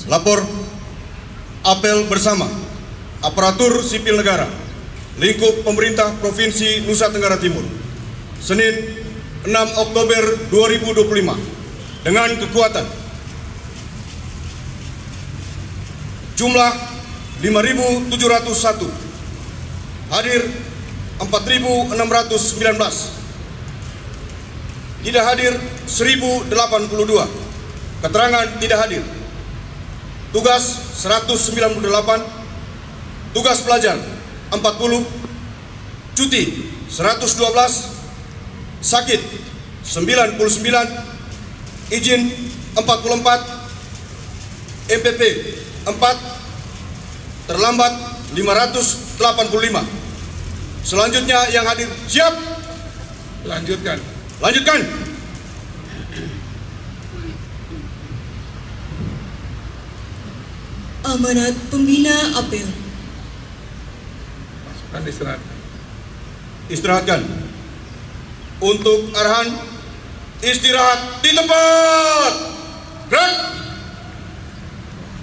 Lapor apel bersama aparatur sipil negara lingkup pemerintah Provinsi Nusa Tenggara Timur, Senin 6 Oktober 2025 dengan kekuatan jumlah 5.701, hadir 4.619, tidak hadir 1.082, keterangan tidak hadir. Tugas 198, tugas pelajar 40, cuti 112, sakit 99, izin 44, MPP 4, terlambat 585. Selanjutnya yang hadir siap? Lanjutkan. Amanat Pembina Apel. Pasukan istirahatkan. Istirahatkan. Untuk arahan istirahat di tempat. Gerak.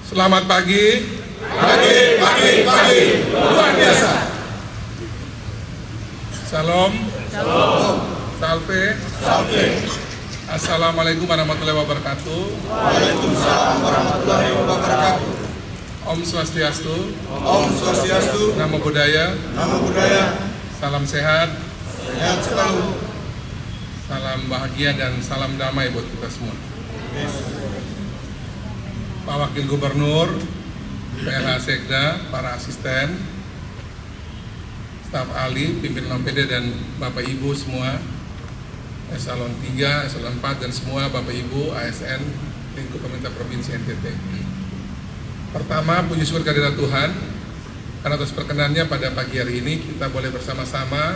Selamat pagi. Pagi. Luar biasa. Salam. Salve. Assalamualaikum warahmatullahi wabarakatuh. Waalaikumsalam warahmatullahi wabarakatuh. Om Swastiastu. Om Swastiastu. Namo Buddhaya. Salam sehat. Sehat selalu. Salam bahagia dan salam damai buat kita semua. Pak Wakil Gubernur, PLH Sekda, para asisten, staf ahli, pimpinan OPD dan Bapak Ibu semua, Eselon 3, Eselon 4 dan semua Bapak Ibu ASN lingkup pemerintah Provinsi NTT. Pertama, puji syukur kehadirat Tuhan karena atas perkenannya pada pagi hari ini kita boleh bersama-sama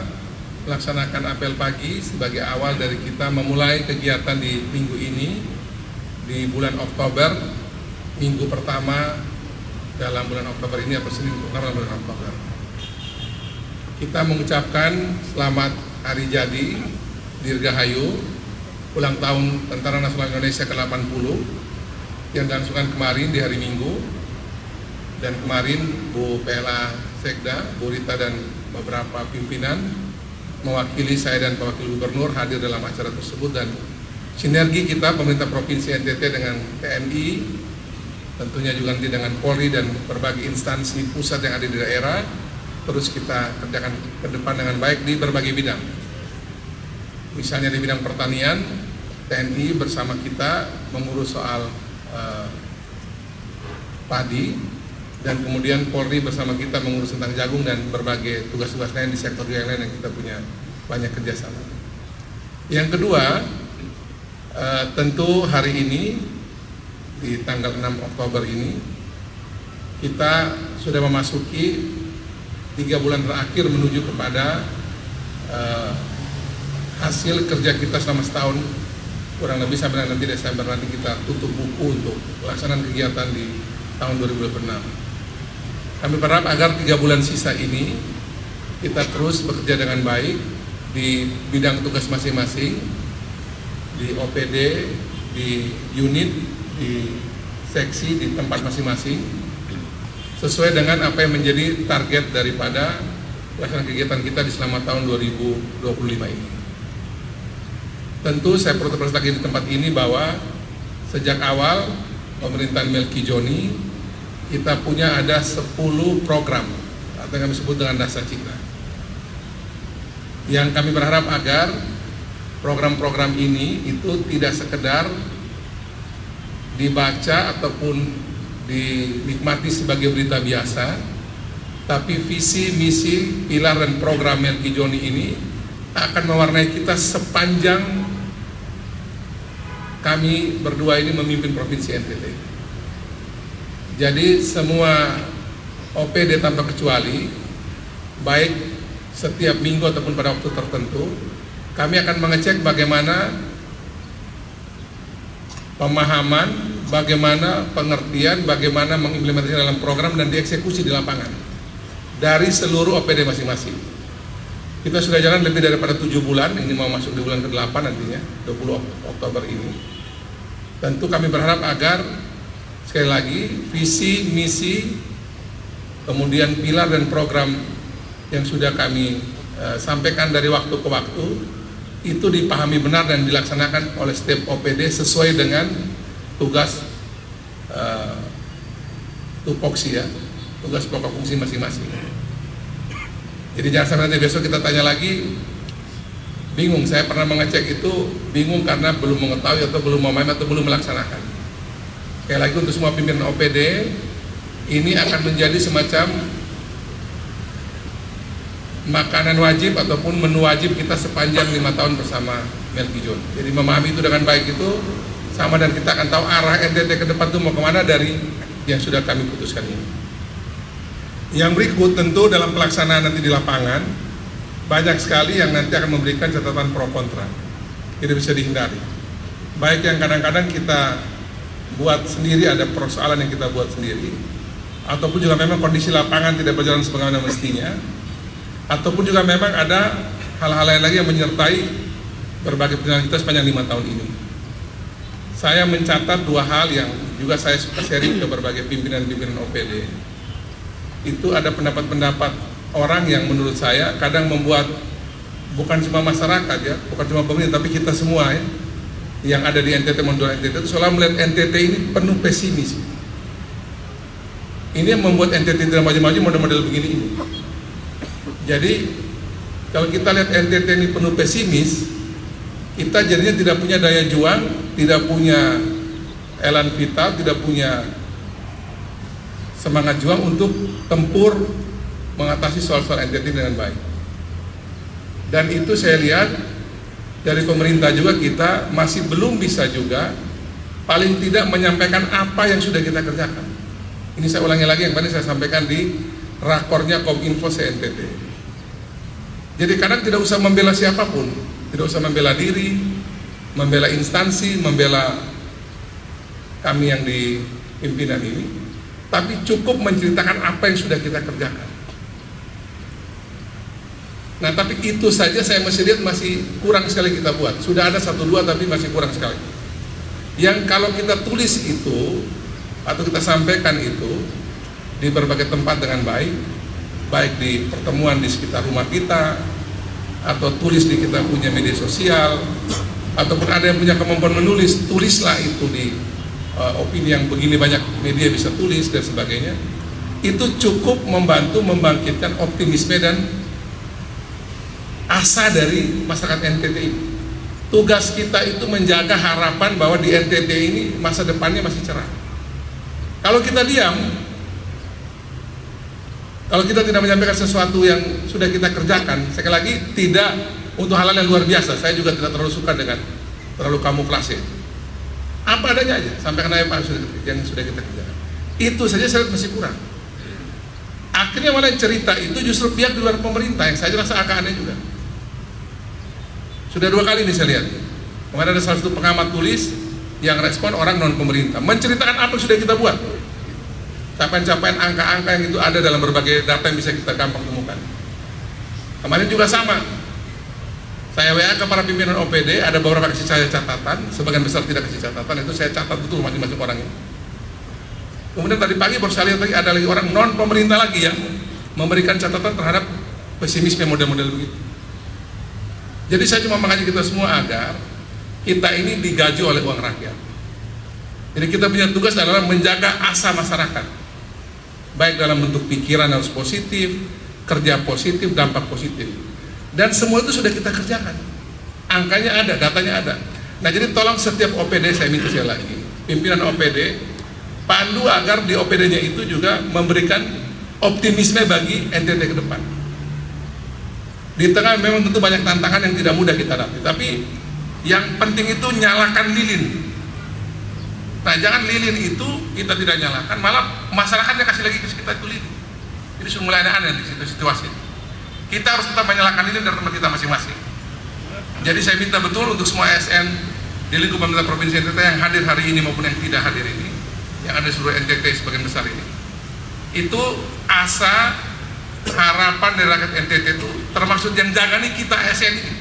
melaksanakan apel pagi sebagai awal dari kita memulai kegiatan di minggu ini di bulan Oktober, minggu pertama dalam bulan Oktober ini atau Senin pertama dalam bulan Oktober. Kita mengucapkan selamat hari jadi Dirgahayu ulang tahun Tentara Nasional Indonesia ke-80 yang dilangsungkan kemarin di hari Minggu. Dan kemarin Bu PLH Sekda, Bu Rita dan beberapa pimpinan mewakili saya dan Pak Wakil Gubernur hadir dalam acara tersebut, dan sinergi kita pemerintah Provinsi NTT dengan TNI, tentunya juga nanti dengan Polri dan berbagai instansi pusat yang ada di daerah, terus kita kerjakan ke depan dengan baik di berbagai bidang. Misalnya di bidang pertanian, TNI bersama kita mengurus soal padi, dan kemudian Polri bersama kita mengurus tentang jagung dan berbagai tugas-tugas lain di sektor yang lain yang kita punya banyak kerjasama. Yang kedua, tentu hari ini di tanggal 6 Oktober ini kita sudah memasuki 3 bulan terakhir menuju kepada hasil kerja kita selama setahun, kurang lebih sampai nanti Desember nanti kita tutup buku untuk pelaksanaan kegiatan di tahun 2026. Kami berharap agar 3 bulan sisa ini kita terus bekerja dengan baik di bidang tugas masing-masing, di OPD, di unit, di seksi, di tempat masing-masing, sesuai dengan apa yang menjadi target daripada pelaksanaan kegiatan kita di selama tahun 2025 ini. Tentu saya perlu terus lagi di tempat ini bahwa sejak awal pemerintahan Melki Joni kita punya ada 10 program atau yang kami sebut dengan Dasa Cita, yang kami berharap agar program-program ini itu tidak sekedar dibaca ataupun dinikmati sebagai berita biasa, tapi visi, misi, pilar dan program Melki Joni ini akan mewarnai kita sepanjang kami berdua ini memimpin Provinsi NTT. Jadi semua OPD tanpa kecuali, baik setiap minggu ataupun pada waktu tertentu, kami akan mengecek bagaimana pemahaman, bagaimana pengertian, bagaimana mengimplementasikan dalam program dan dieksekusi di lapangan dari seluruh OPD masing-masing. Kita sudah jalan lebih daripada 7 bulan, ini mau masuk di bulan ke-8 nantinya, 20 Oktober ini. Tentu kami berharap agar Sekali lagi, visi, misi, kemudian pilar dan program yang sudah kami sampaikan dari waktu ke waktu itu dipahami benar dan dilaksanakan oleh setiap OPD sesuai dengan tugas tupoksi ya, tugas pokok fungsi masing-masing. Jadi jangan sampai nanti besok kita tanya lagi, bingung, saya pernah mengecek itu, bingung karena belum mengetahui atau belum memain atau belum melaksanakan. Sekali lagi untuk semua pimpinan OPD, ini akan menjadi semacam makanan wajib ataupun menu wajib kita sepanjang 5 tahun bersama Melki John. Jadi memahami itu dengan baik itu sama, dan kita akan tahu arah NTT ke depan itu mau kemana dari yang sudah kami putuskan ini. Yang berikut tentu dalam pelaksanaan nanti di lapangan banyak sekali yang nanti akan memberikan catatan pro kontra, tidak bisa dihindari. Baik yang kadang-kadang kita buat sendiri, ada persoalan yang kita buat sendiri, ataupun juga memang kondisi lapangan tidak berjalan sebagaimana mestinya, ataupun juga memang ada hal-hal lain lagi yang menyertai berbagai perjalanan kita sepanjang 5 tahun ini. Saya mencatat 2 hal yang juga saya suka sharing ke berbagai pimpinan-pimpinan OPD. Itu ada pendapat-pendapat orang yang menurut saya kadang membuat bukan cuma masyarakat ya, bukan cuma pemerintah, tapi kita semua ya, yang ada di NTT, Mondola NTT itu seolah melihat NTT ini penuh pesimis. Ini yang membuat NTT tidak maju-maju model-model begini ini. Jadi kalau kita lihat NTT ini penuh pesimis, kita jadinya tidak punya daya juang, tidak punya elan vital, tidak punya semangat juang untuk tempur mengatasi soal-soal NTT dengan baik. Dan itu saya lihat dari pemerintah juga, kita masih belum bisa juga paling tidak menyampaikan apa yang sudah kita kerjakan. Ini saya ulangi lagi yang tadi saya sampaikan di rakornya Kominfo NTT. Jadi kadang tidak usah membela siapapun, tidak usah membela diri, membela instansi, membela kami yang di pimpinan ini, tapi cukup menceritakan apa yang sudah kita kerjakan. Nah, tapi itu saja saya masih lihat masih kurang sekali kita buat. Sudah ada 1-2 tapi masih kurang sekali. Yang kalau kita tulis itu atau kita sampaikan itu di berbagai tempat dengan baik, baik di pertemuan di sekitar rumah kita, atau tulis di kita punya media sosial, ataupun ada yang punya kemampuan menulis, tulislah itu di opini yang begini banyak media bisa tulis dan sebagainya. Itu cukup membantu membangkitkan optimisme dan asa dari masyarakat NTT ini. Tugas kita itu menjaga harapan bahwa di NTT ini masa depannya masih cerah. Kalau kita diam, kalau kita tidak menyampaikan sesuatu yang sudah kita kerjakan, sekali lagi tidak untuk hal-hal yang luar biasa. Saya juga tidak terlalu suka dengan terlalu kamuflase. Apa adanya aja, sampaikan apa yang sudah kita kerjakan. Itu saja saya lihat masih kurang. Akhirnya malah cerita itu justru pihak di luar pemerintah yang saya rasa agak aneh juga. Sudah 2 kali ini saya lihat. Kemarin ada salah satu pengamat tulis yang respon orang non pemerintah, menceritakan apa yang sudah kita buat. Capaian-capaian angka-angka yang itu ada dalam berbagai data yang bisa kita gampang temukan. Kemarin juga sama. Saya WA ke para pimpinan OPD, ada beberapa kasih saya catatan, sebagian besar tidak kasih catatan, itu saya catat betul masing-masing orangnya. Kemudian tadi pagi baru saya lihat lagi ada lagi orang non pemerintah lagi yang memberikan catatan terhadap pesimisme model-model begitu. Jadi saya cuma mengajak kita semua agar kita ini digaji oleh uang rakyat. Jadi kita punya tugas adalah menjaga asa masyarakat, baik dalam bentuk pikiran harus positif, kerja positif, dampak positif. Dan semua itu sudah kita kerjakan. Angkanya ada, datanya ada. Nah, jadi tolong setiap OPD, saya minta sekali lagi, pimpinan OPD pandu agar di OPD-nya itu juga memberikan optimisme bagi NTT ke depan. Di tengah memang tentu banyak tantangan yang tidak mudah kita hadapi, tapi yang penting itu nyalakan lilin. Nah, jangan lilin itu kita tidak nyalakan, malah masyarakatnya kasih lagi ke kita itu lilin. Jadi sudah mulai aneh di situ situasi. Kita harus tetap menyalakan lilin dari tempat kita masing-masing. Jadi saya minta betul untuk semua ASN di lingkup pemerintah provinsi NTT yang hadir hari ini maupun yang tidak hadir ini, yang ada di seluruh NTT sebagian besar ini, itu asa harapan dari rakyat NTT itu termasuk yang jaga nih kita ASN ini.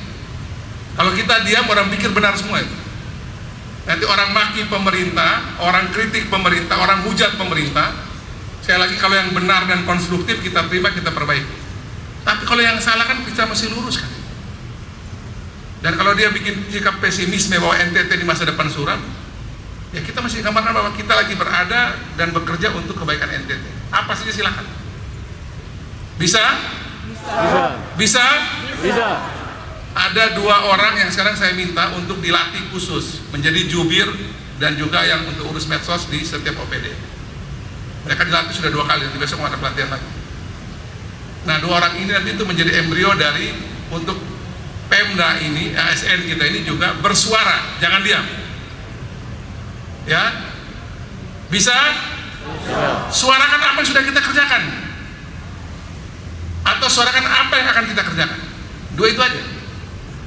Kalau kita diam, orang pikir benar semua itu. Nanti orang maki pemerintah, orang kritik pemerintah, orang hujat pemerintah. Sekali lagi, kalau yang benar dan konstruktif kita terima, kita perbaiki. Tapi kalau yang salah kan kita mesti luruskan. Dan kalau dia bikin sikap pesimisme bahwa NTT di masa depan suram, ya kita mesti gambarkan bahwa kita lagi berada dan bekerja untuk kebaikan NTT. Apa saja silakan. Bisa? Bisa? Bisa. Ada 2 orang yang sekarang saya minta untuk dilatih khusus menjadi jubir dan juga yang untuk urus medsos di setiap OPD. Mereka dilatih sudah 2 kali, nanti besok mau ada pelatihan lagi. Nah, 2 orang ini nanti itu menjadi embrio dari untuk Pemda ini, ASN kita ini juga bersuara, jangan diam. Ya, bisa? Suarakan apa yang sudah kita kerjakan, atau suarakan apa yang akan kita kerjakan. 2 itu aja.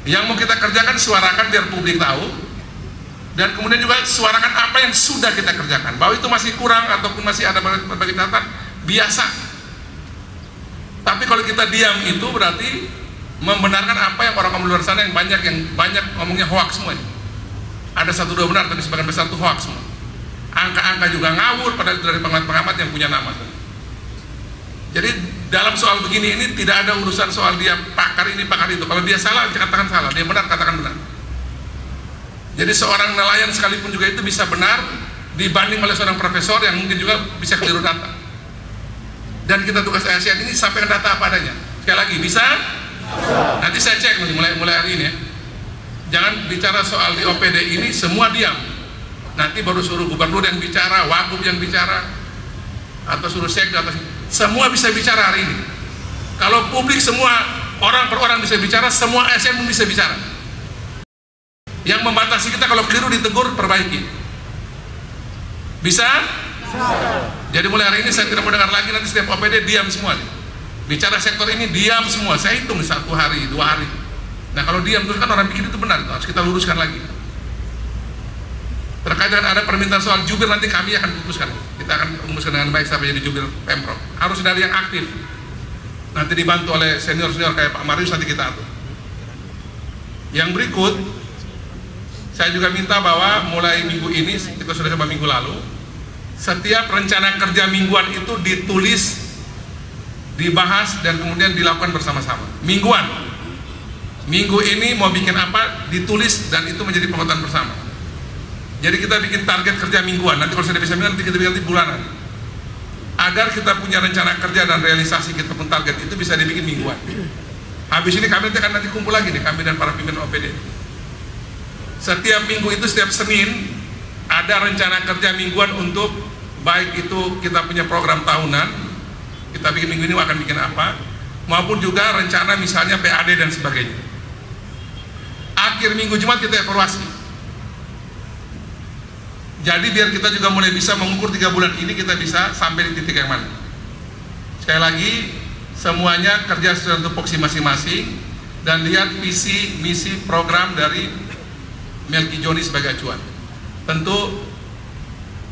Yang mau kita kerjakan, suarakan biar publik tahu. Dan kemudian juga suarakan apa yang sudah kita kerjakan. Bahwa itu masih kurang ataupun masih ada berbagai catatan, biasa. Tapi kalau kita diam itu berarti membenarkan apa yang orang-orang luar sana yang banyak ngomongnya hoax semua. Ada 1-2 benar, tapi sebagian besar itu hoax semua. Angka-angka juga ngawur, padahal itu dari pengamat-pengamat yang punya nama. Jadi dalam soal begini ini tidak ada urusan soal dia pakar ini pakar itu. Kalau dia salah, katakan salah. Dia benar, katakan benar. Jadi seorang nelayan sekalipun juga itu bisa benar dibanding oleh seorang profesor yang mungkin juga bisa keliru data. Dan kita tugas ASN ini sampaikan data apa adanya. Sekali lagi, bisa? Nanti saya cek mulai hari ini ya. Jangan bicara soal di OPD ini semua diam. Nanti baru suruh gubernur yang bicara, wagub yang bicara, atau suruh sekda, atau semua bisa bicara hari ini. Kalau publik semua orang per orang bisa bicara, semua ASN pun bisa bicara. Yang membatasi kita kalau keliru ditegur, perbaiki. Bisa? Jadi mulai hari ini saya tidak mau dengar lagi nanti setiap OPD diam semua. Bicara sektor ini diam semua. Saya hitung 1 hari, 2 hari. Nah kalau diam terus kan orang pikir itu benar, itu harus kita luruskan lagi. Terkait dengan ada permintaan soal jubir, nanti kami akan putuskan. Kita akan rumuskan dengan baik siapa jadi jubir Pemprov. Harus dari yang aktif. Nanti dibantu oleh senior-senior kayak Pak Marius, nanti kita atur. Yang berikut, saya juga minta bahwa mulai minggu ini, kita sudah coba minggu lalu, setiap rencana kerja mingguan itu ditulis, dibahas, dan kemudian dilakukan bersama-sama. Mingguan. Minggu ini mau bikin apa, ditulis, dan itu menjadi pengetahuan bersama. Jadi kita bikin target kerja mingguan. Nanti kalau sudah bisa mingguan, nanti kita bikin bulanan. Agar kita punya rencana kerja dan realisasi kita pun target itu bisa dibikin mingguan. Habis ini kami akan nanti kumpul lagi nih, kami dan para pimpinan OPD. Setiap minggu itu, setiap Senin ada rencana kerja mingguan untuk baik itu kita punya program tahunan, kita bikin minggu ini akan bikin apa, maupun juga rencana misalnya PAD dan sebagainya. Akhir minggu Jumat kita evaluasi. Jadi biar kita juga mulai bisa mengukur 3 bulan ini kita bisa sampai di titik yang mana. Sekali lagi, semuanya kerja sesuai tupoksi masing-masing dan lihat visi, misi, program dari Melki Joni sebagai acuan. Tentu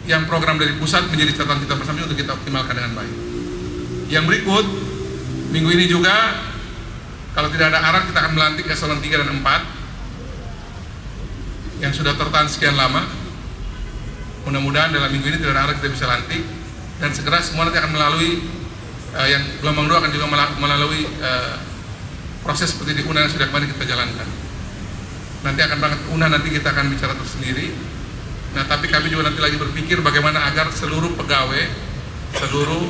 yang program dari pusat menjadi catatan kita bersama untuk kita optimalkan dengan baik. Yang berikut, minggu ini juga kalau tidak ada arah kita akan melantik eselon 3 dan 4 yang sudah tertahan sekian lama. Mudah-mudahan dalam minggu ini tidak ada arah kita bisa lantik, dan segera semua nanti akan melalui yang gelombang 2 akan juga melalui proses seperti di UNA yang sudah kemarin kita jalankan. Nanti akan berangkat ke UNA, nanti kita akan bicara tersendiri. Nah, tapi kami juga nanti lagi berpikir bagaimana agar seluruh pegawai, seluruh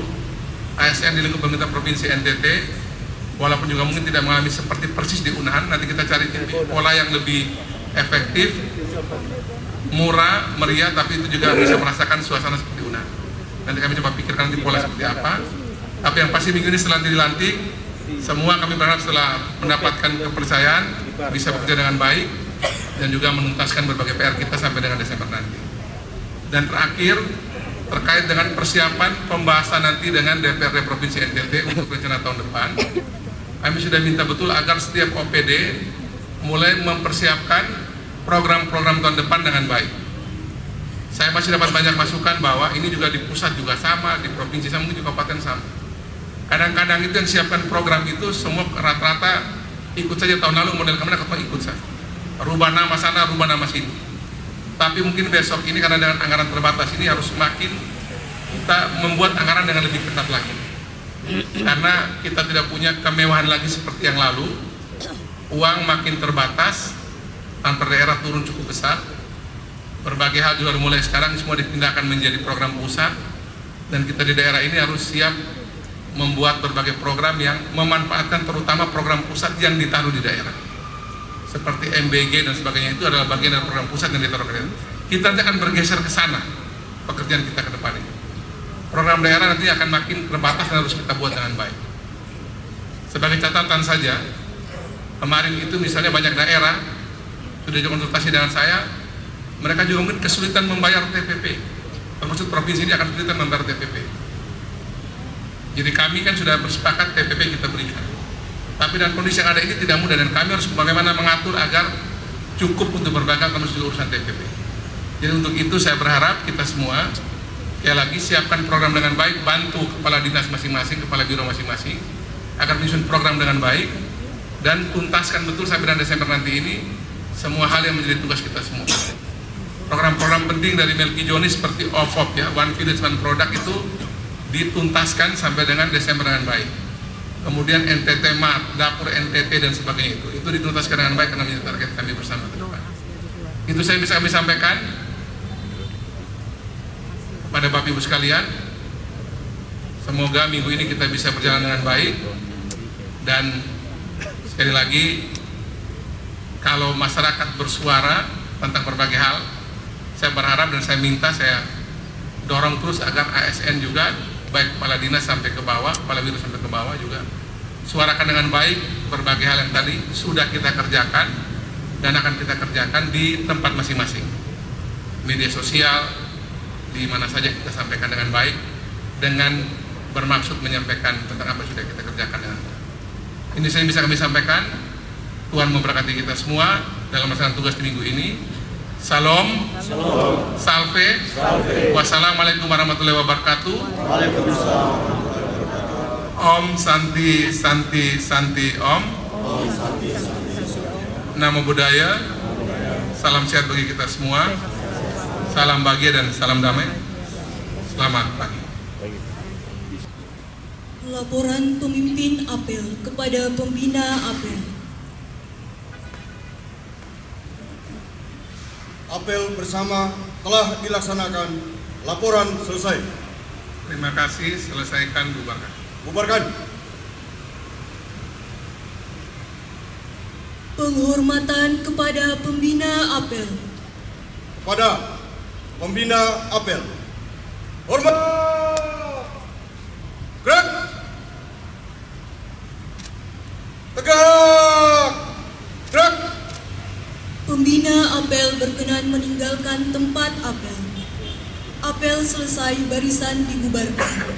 ASN di lingkup pemerintah provinsi NTT, walaupun juga mungkin tidak mengalami seperti persis di UNAHAN, nanti kita cari pola yang lebih efektif, murah, meriah, tapi itu juga bisa merasakan suasana seperti UNAHAN. Nanti kami coba pikirkan nanti pola seperti apa. Tapi yang pasti minggu ini setelah dilantik, semua kami berharap setelah mendapatkan kepercayaan bisa bekerja dengan baik dan juga menuntaskan berbagai PR kita sampai dengan Desember nanti. Dan terakhir, terkait dengan persiapan pembahasan nanti dengan DPRD Provinsi NTT untuk rencana tahun depan, kami sudah minta betul agar setiap OPD mulai mempersiapkan program-program tahun depan dengan baik. Saya masih dapat banyak masukan bahwa ini juga di pusat juga sama, di provinsi sama, mungkin di kabupaten sama. Kadang-kadang itu yang siapkan program itu semua rata-rata ikut saja, tahun lalu model kemana ketemu ikut saja. Rubah nama sana, rubah nama sini. Tapi mungkin besok ini karena dengan anggaran terbatas ini harus semakin kita membuat anggaran dengan lebih ketat lagi. Karena kita tidak punya kemewahan lagi seperti yang lalu. Uang makin terbatas, tanpa daerah turun cukup besar. Berbagai hal juga mulai sekarang semua dipindahkan menjadi program pusat, dan kita di daerah ini harus siap membuat berbagai program yang memanfaatkan terutama program pusat yang ditaruh di daerah. Seperti MBG dan sebagainya, itu adalah bagian dari program pusat yang ditaruh ke daerah. Kita nanti akan bergeser ke sana pekerjaan kita ke depan ini. Program daerah nanti akan makin terbatas dan harus kita buat dengan baik. Sebagai catatan saja, kemarin itu misalnya banyak daerah sudah konsultasi dengan saya, mereka juga mungkin kesulitan membayar TPP. Termasuk provinsi ini akan kesulitan membayar TPP. Jadi kami kan sudah bersepakat TPP kita berikan. Tapi dalam kondisi yang ada ini tidak mudah, dan kami harus bagaimana mengatur agar cukup untuk berbagai termasuk juga urusan TPP. Jadi untuk itu saya berharap kita semua sekali lagi siapkan program dengan baik, bantu kepala dinas masing-masing, kepala biro masing-masing agar menyusun program dengan baik, dan tuntaskan betul sampai bulan Desember nanti ini semua hal yang menjadi tugas kita semua. Program-program penting dari Melki Joni seperti OVOP ya, One Village One Product, itu dituntaskan sampai dengan Desember dengan baik. Kemudian NTT Mart, dapur NTT dan sebagainya itu dituntaskan dengan baik karena menjadi target kami bersama ke depan. Itu saya bisa kami sampaikan pada Bapak Ibu sekalian. Semoga minggu ini kita bisa berjalan dengan baik, dan sekali lagi kalau masyarakat bersuara tentang berbagai hal, saya berharap dan saya minta, saya dorong terus agar ASN juga, baik kepala dinas sampai ke bawah, kepala biro sampai ke bawah juga suarakan dengan baik berbagai hal yang tadi sudah kita kerjakan dan akan kita kerjakan di tempat masing-masing, media sosial, di mana saja kita sampaikan dengan baik, dengan bermaksud menyampaikan tentang apa sudah kita kerjakan dengan baik. Ini saya bisa kami sampaikan. Tuhan memberkati kita semua dalam melaksanakan tugas di minggu ini. Salam, salve, wassalamualaikum warahmatullahi wabarakatuh. Om Santi Santi Santi Om. Namo Buddhaya. Salam sehat bagi kita semua. Salam bahagia dan salam damai. Selamat pagi. Laporan pemimpin apel kepada pembina apel. Apel bersama telah dilaksanakan. Laporan selesai. Terima kasih. Selesaikan, bubarkan. Bubarkan. Penghormatan kepada pembina apel. Kepada pembina apel. Hormat. Gerak. Tegak. Gerak. Pembina apel berkenan meninggalkan tempat apel. Apel selesai, barisan dibubarkan.